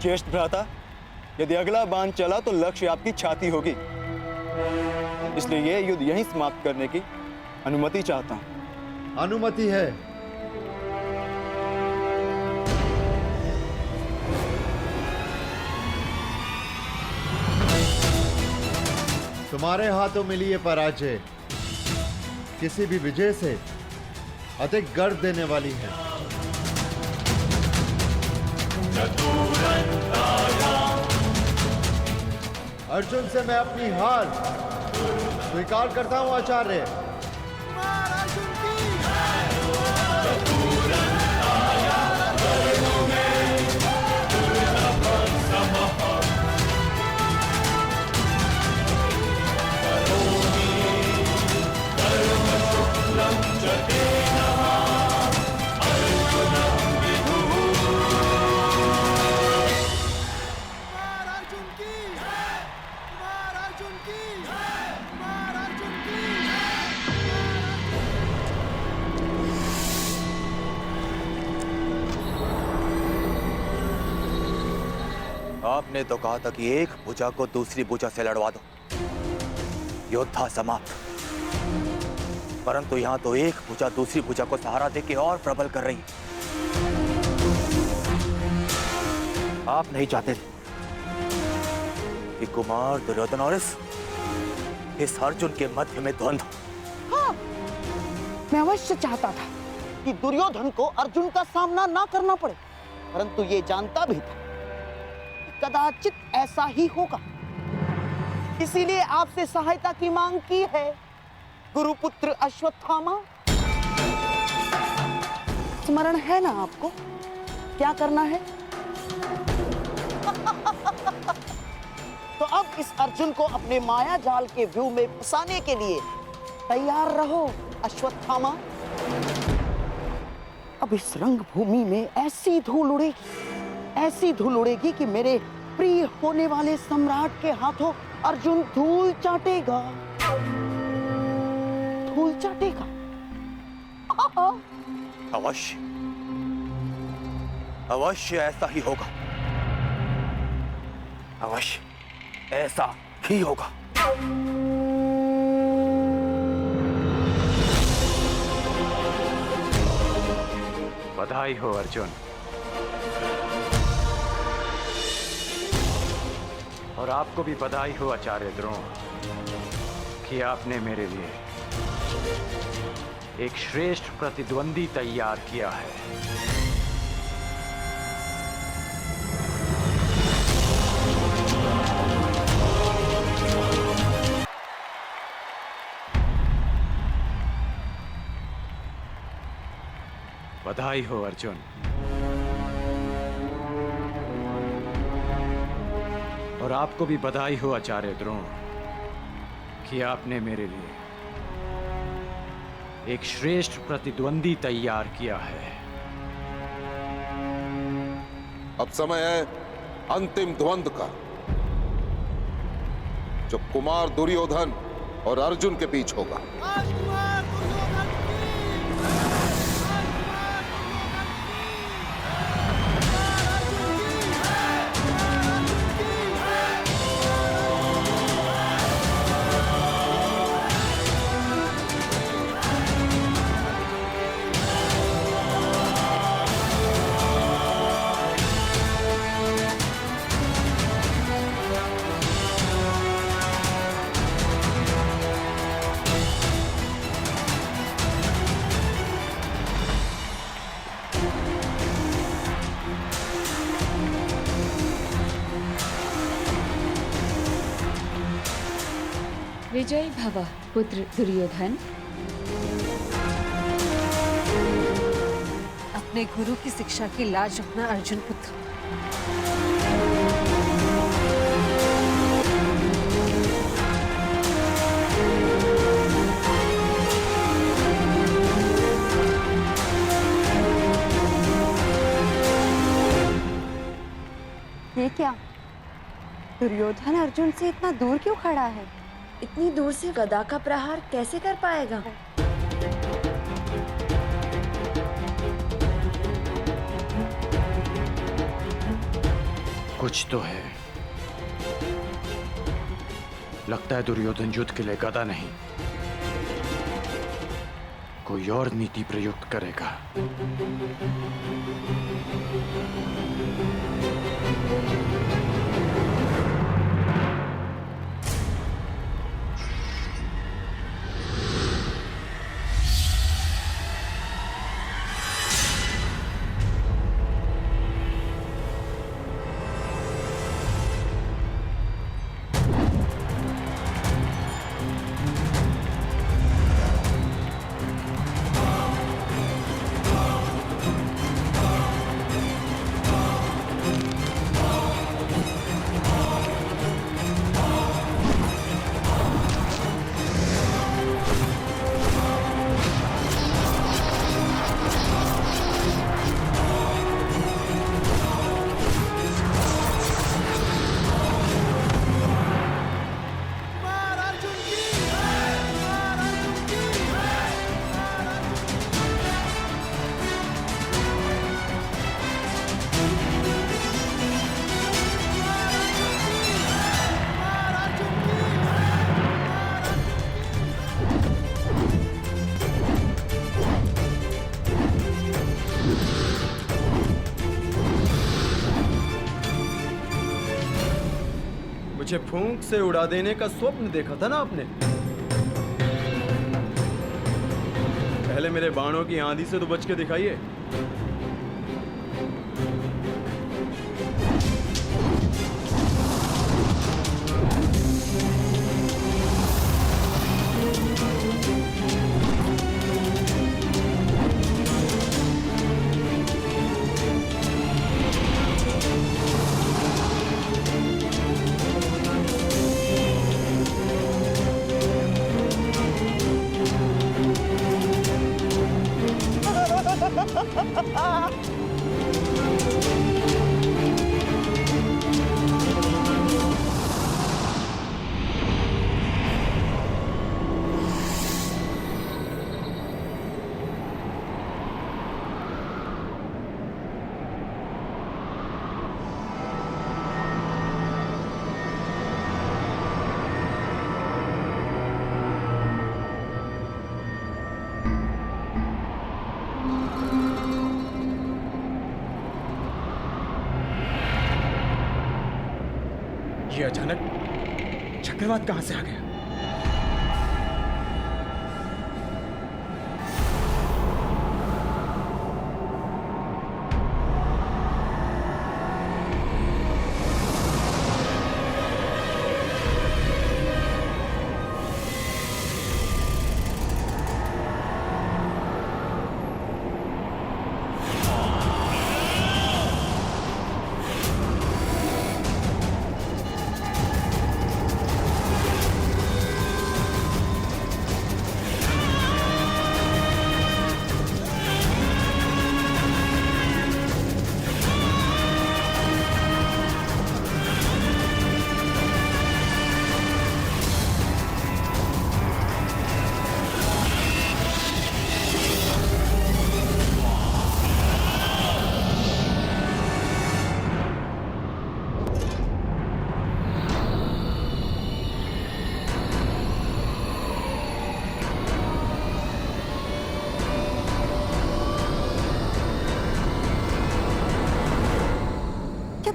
ज्येष्ठ भ्राता, यदि अगला बाण चला तो लक्ष्य आपकी छाती होगी, इसलिए यह युद्ध यहीं समाप्त करने की अनुमति चाहता हूं। अनुमति है। तुम्हारे हाथों मिली ये पराजय किसी भी विजय से अधिक गर्व देने वाली है। अर्जुन से मैं अपनी हार स्वीकार करता हूं आचार्य। आपने तो कहा था कि एक भुजा को दूसरी भुजा से लड़वा दो, योद्धा समाप्त। परंतु यहां तो एक भुजा दूसरी भुजा को सहारा देके और प्रबल कर रही। आप नहीं चाहते कि कुमार दुर्योधन और इस अर्जुन के मध्य में द्वंद्व। हाँ, मैं अवश्य चाहता था कि दुर्योधन को अर्जुन का सामना ना करना पड़े, परंतु ये जानता भी था कदाचित ऐसा ही होगा, इसीलिए आपसे सहायता की मांग की है गुरुपुत्र अश्वत्थामा। स्मरण है ना आपको क्या करना है? तो अब इस अर्जुन को अपने माया जाल के व्यूह में फंसाने के लिए तैयार रहो अश्वत्थामा। अब इस रंगभूमि में ऐसी धूल उड़ेगी कि मेरे प्रिय होने वाले सम्राट के हाथों अर्जुन धूल चाटेगा। अवश्य अवश्य ऐसा ही होगा, अवश्य ऐसा ही होगा। बधाई हो अर्जुन, और आपको भी बधाई हो आचार्य द्रोण कि आपने मेरे लिए एक श्रेष्ठ प्रतिद्वंदी तैयार किया है। बधाई हो अर्जुन, और आपको भी बधाई हो आचार्य द्रोण कि आपने मेरे लिए एक श्रेष्ठ प्रतिद्वंदी तैयार किया है। अब समय है अंतिम द्वंद्व का, जो कुमार दुर्योधन और अर्जुन के बीच होगा। विजय भव पुत्र दुर्योधन। अपने गुरु की शिक्षा की लाज रखना अर्जुन पुत्र। ये क्या? दुर्योधन अर्जुन से इतना दूर क्यों खड़ा है? इतनी दूर से गदा का प्रहार कैसे कर पाएगा? कुछ तो है। लगता है दुर्योधन युद्ध के लिए गदा नहीं, कोई और नीति प्रयुक्त करेगा। मुझे फूंक से उड़ा देने का स्वप्न देखा था ना आपने? पहले मेरे बाणों की आंधी से तो बच के दिखाइए। ये अचानक चक्रवात कहां से आ गया?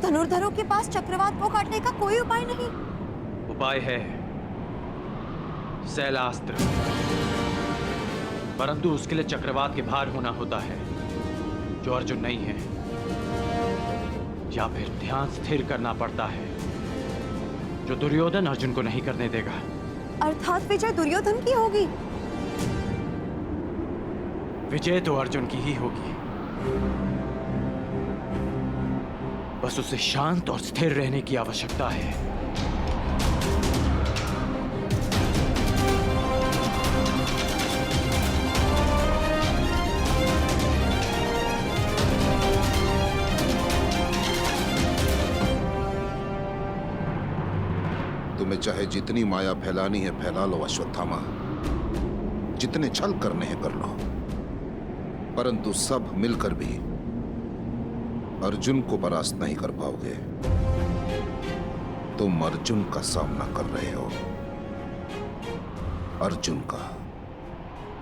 धनुर्धरों के पास चक्रवात को काटने का कोई उपाय नहीं? उपाय है शैलास्त्र, परंतु उसके लिए चक्रवात के भार होना होता है जो अर्जुन नहीं है, या फिर ध्यान स्थिर करना पड़ता है जो दुर्योधन अर्जुन को नहीं करने देगा। अर्थात विजय दुर्योधन की होगी? विजय तो अर्जुन की ही होगी, बस उसे शांत और स्थिर रहने की आवश्यकता है। तुम्हें चाहे जितनी माया फैलानी है फैला लो अश्वत्थामा, जितने छल करने हैं कर लो, परंतु सब मिलकर भी अर्जुन को परास्त नहीं कर पाओगे। तुम अर्जुन का सामना कर रहे हो, अर्जुन का।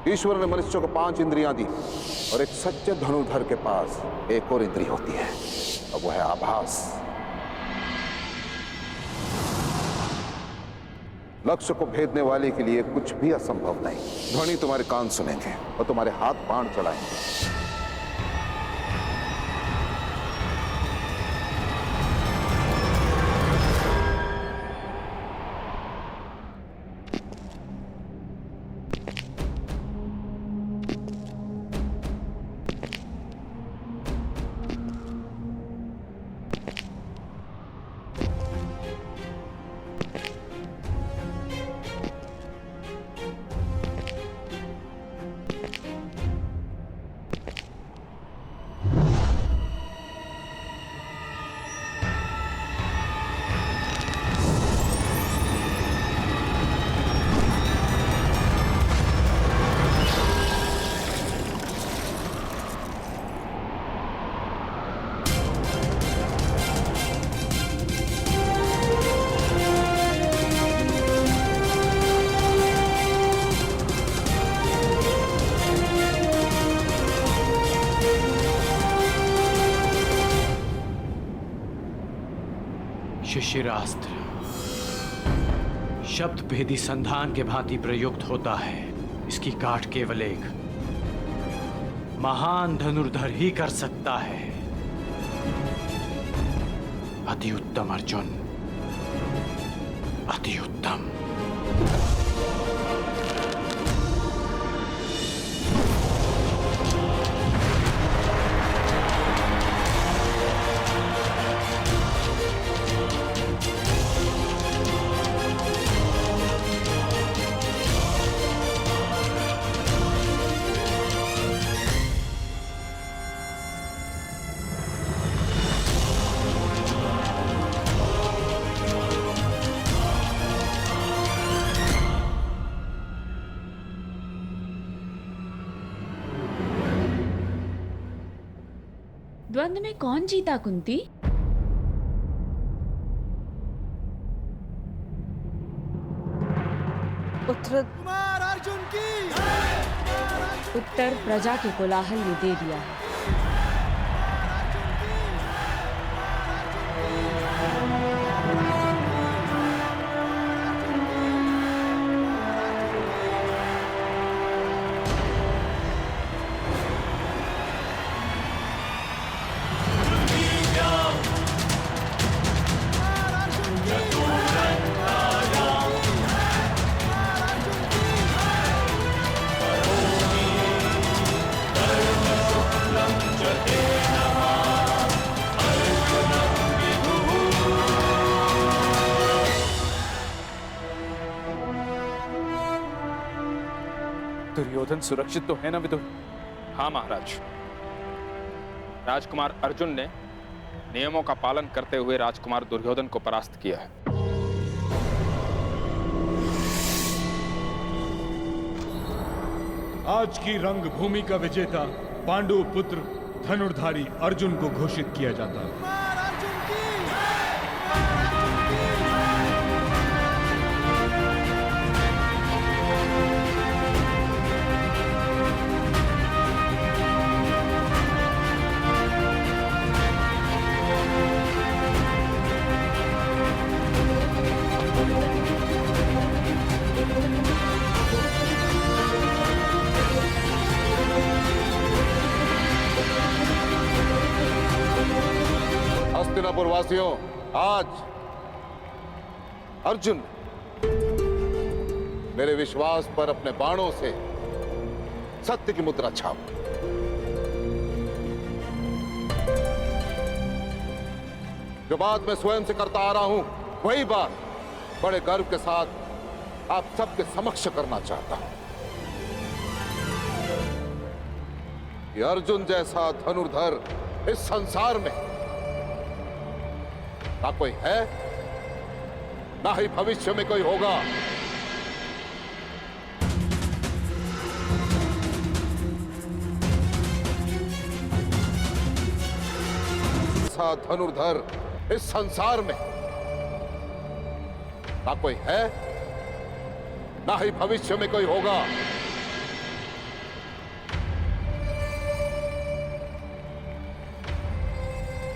ईश्वर ने मनुष्य को 5 इंद्रियां दी और एक सच्चे धनुर्धर के पास एक और इंद्रिय होती है, और वो है आभास। लक्ष्य को भेदने वाले के लिए कुछ भी असंभव नहीं। ध्वनि तुम्हारे कान सुनेंगे और तुम्हारे हाथ बाण चलाएंगे। शिशिरास्त्र शब्द भेदी संधान के भांति प्रयुक्त होता है। इसकी काट केवल एक महान धनुर्धर ही कर सकता है। अति उत्तम अर्जुन, अति उत्तम। द्वंद्व में कौन जीता कुंती? उत्तर उत्तर प्रजा के कोलाहल ने दे दिया है। दुर्योधन सुरक्षित तो है ना विदुर? हाँ महाराज, राजकुमार अर्जुन ने नियमों का पालन करते हुए राजकुमार दुर्योधन को परास्त किया है। आज की रंगभूमि का विजेता पांडु पुत्र धनुर्धारी अर्जुन को घोषित किया जाता है। हस्तिनापुर वासियों, आज अर्जुन मेरे विश्वास पर अपने बाणों से सत्य की मुद्रा छाप। जो बात मैं स्वयं से करता आ रहा हूं, वही बात बड़े गर्व के साथ आप सबके समक्ष करना चाहता हूं कि अर्जुन जैसा धनुर्धर इस संसार में ना कोई है, ना ही भविष्य में कोई होगा। ऐसा धनुर्धर इस संसार में ना कोई है, ना ही भविष्य में कोई होगा।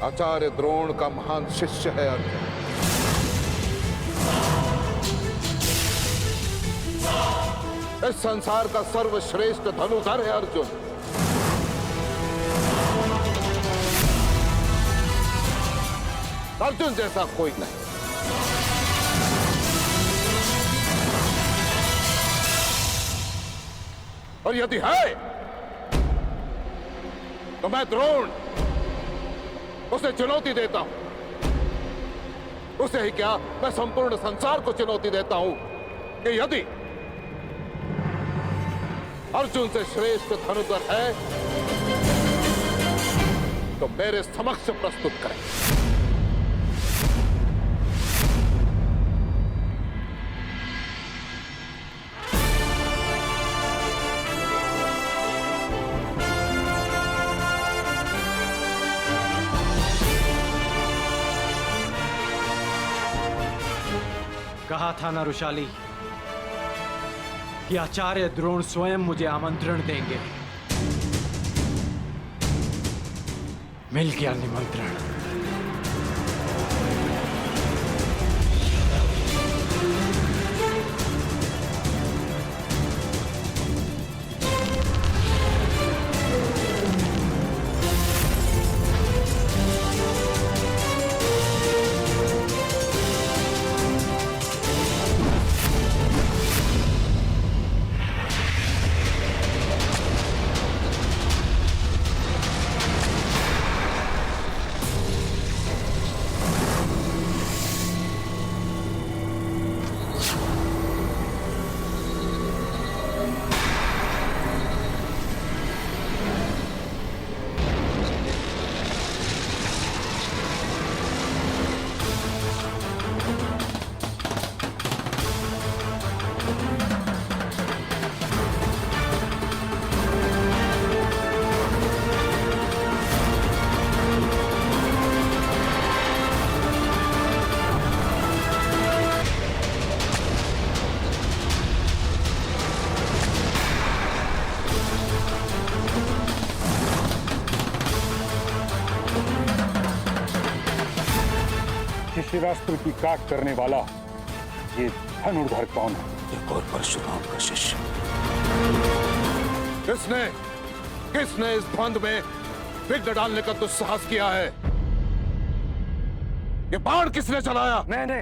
आचार्य द्रोण का महान शिष्य है अर्जुन। इस संसार का सर्वश्रेष्ठ धनुधर है अर्जुन। अर्जुन जैसा कोई नहीं। और यदि है तो मैं द्रोण उसे चुनौती देता हूं। उसे ही क्या, मैं संपूर्ण संसार को चुनौती देता हूं कि यदि अर्जुन से श्रेष्ठ धनुधर है तो मेरे समक्ष प्रस्तुत करें। कहा था ना रुशाली कि आचार्य द्रोण स्वयं मुझे आमंत्रण देंगे। मिल गया निमंत्रण। शिशिरास्त्र की काट करने वाला ये धनुर्धर कौन है? एक और परशुराम का शिष्य। किसने इस द्वंद में विघ्न डालने का दुस्साहस किया है? ये बाण किसने चलाया? मैंने